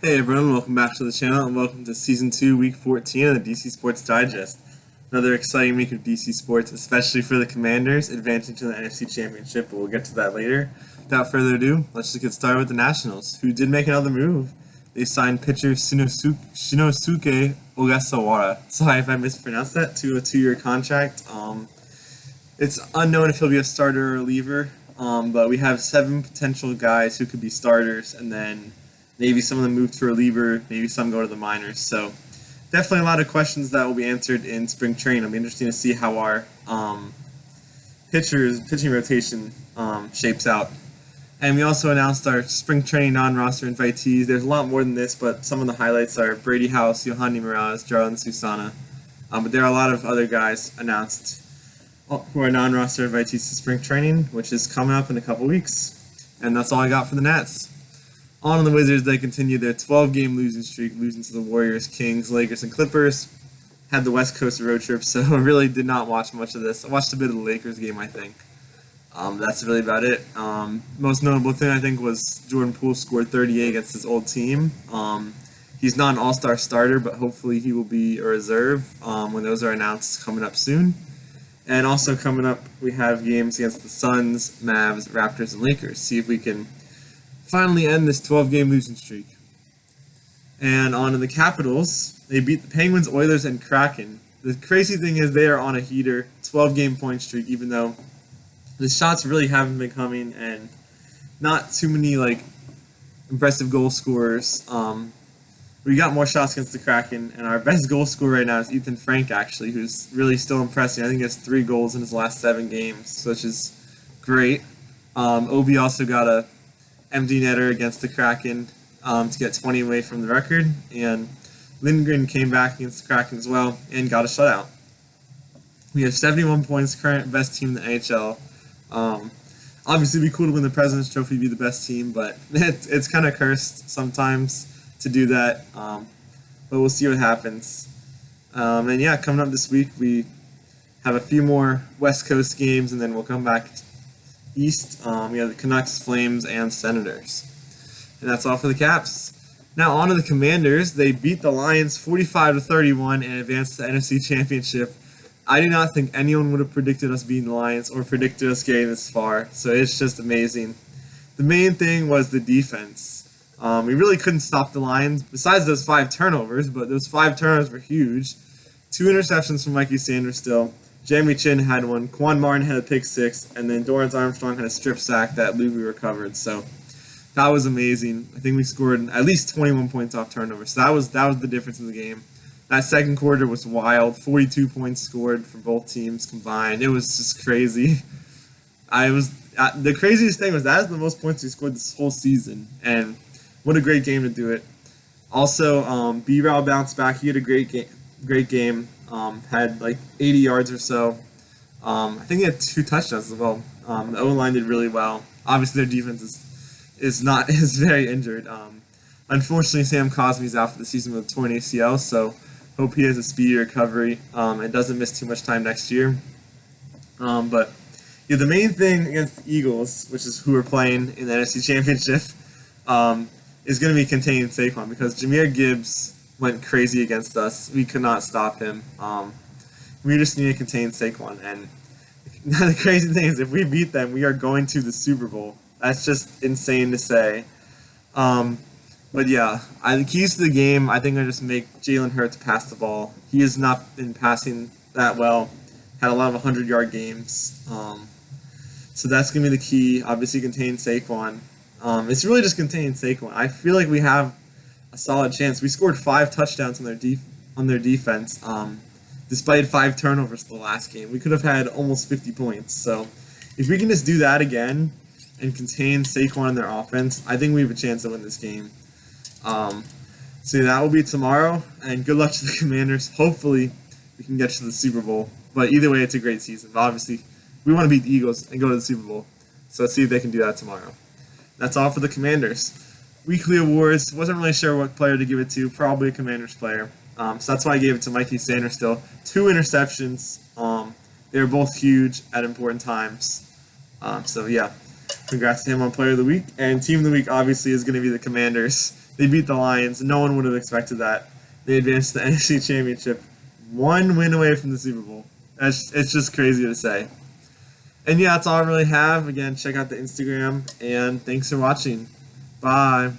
Hey everyone, welcome back to the channel and welcome to Season 2, Week 14 of the DC Sports Digest. Another exciting week of DC Sports, especially for the Commanders, advancing to the NFC Championship, but we'll get to that later. Without further ado, let's just get started with the Nationals, who did make another move. They signed pitcher Shinosuke Ogasawara. Sorry if I mispronounced that, to a 2-year contract. It's unknown if he'll be a starter or a reliever, but we have 7 potential guys who could be starters, and then maybe some of them move to reliever, maybe some go to the minors. So definitely a lot of questions that will be answered in spring training. It'll be interesting to see how our pitching rotation shapes out. And we also announced our spring training non-roster invitees. There's a lot more than this, but some of the highlights are Brady House, Yohandy Morales, Jarlin Susana. But there are a lot of other guys announced who are non-roster invitees to spring training, which is coming up in a couple weeks. And that's all I got for the Nats. On the Wizards, they continue their 12-game losing streak, losing to the Warriors, Kings, Lakers, and Clippers. Had the West Coast road trip, so I really did not watch much of this. I watched a bit of the Lakers game, I think. That's really about it. Most notable thing, I think, was Jordan Poole scored 38 against his old team. He's not an all-star starter, but hopefully he will be a reserve when those are announced coming up soon. And also coming up, we have games against the Suns, Mavs, Raptors, and Lakers. See if we can finally end this 12-game losing streak. And on to the Capitals. They beat the Penguins, Oilers, and Kraken. The crazy thing is they are on a heater, 12-game point streak, even though the shots really haven't been coming and not too many impressive goal scorers. We got more shots against the Kraken, and our best goal scorer right now is Ethan Frank, actually, who's really still impressing. I think he has 3 goals in his last 7 games, which is great. Ovi also got a empty netter against the Kraken to get 20 away from the record, and Lindgren came back against the Kraken as well and got a shutout. We have 71 points, current best team in the NHL. Obviously, it'd be cool to win the President's Trophy, be the best team, but it's kind of cursed sometimes to do that, but we'll see what happens. And yeah, coming up this week, we have a few more West Coast games, and then we'll come back East. We have the Canucks, Flames, and Senators. And that's all for the Caps. Now on to the Commanders. They beat the Lions 45-31 and advanced to the NFC Championship. I do not think anyone would have predicted us beating the Lions or predicted us getting this far, so it's just amazing. The main thing was the defense. We really couldn't stop the Lions, besides those 5 turnovers, but those 5 turnovers were huge. 2 interceptions from Mikey Sanders still. Jeremy Chin had one, Quan Martin had a pick 6, and then Dorrance Armstrong had a strip sack that Louis recovered. So that was amazing. I think we scored at least 21 points off turnovers. So that was the difference in the game. That second quarter was wild. 42 points scored for both teams combined. It was just crazy. The craziest thing was that is the most points we scored this whole season, and what a great game to do it. Also, B-Row bounced back. He had a great game. Had 80 yards or so. I think he had 2 touchdowns as well. The O-line did really well. Obviously, their defense is very injured. Unfortunately, Sam Cosmi's out for the season with a torn ACL, so hope he has a speedy recovery and doesn't miss too much time next year. But yeah, the main thing against the Eagles, which is who we're playing in the NFC Championship, is going to be containing Saquon, because Jahmyr Gibbs went crazy against us. We could not stop him. We just need to contain Saquon. And the crazy thing is, if we beat them, we are going to the Super Bowl. That's just insane to say. But yeah, the keys to the game, I think, are just make Jalen Hurts pass the ball. He has not been passing that well. Had a lot of 100-yard games. So that's going to be the key. Obviously, contain Saquon. It's really just containing Saquon. I feel like we have a solid chance. We scored 5 touchdowns on their defense, despite 5 turnovers the last game. We could have had almost 50 points. So if we can just do that again and contain Saquon in their offense, I think we have a chance to win this game. So that will be tomorrow, and good luck to the Commanders. Hopefully we can get to the Super Bowl. But either way, it's a great season. But obviously, we want to beat the Eagles and go to the Super Bowl. So let's see if they can do that tomorrow. That's all for the Commanders. Weekly awards, wasn't really sure what player to give it to, probably a Commanders player. So that's why I gave it to Mikey Sanders still. 2 interceptions. They were both huge at important times. So yeah, congrats to him on Player of the Week. And Team of the Week obviously is going to be the Commanders. They beat the Lions. No one would have expected that. They advanced to the NFC Championship, one win away from the Super Bowl. It's just crazy to say. And yeah, that's all I really have. Again, check out the Instagram, and thanks for watching. Bye.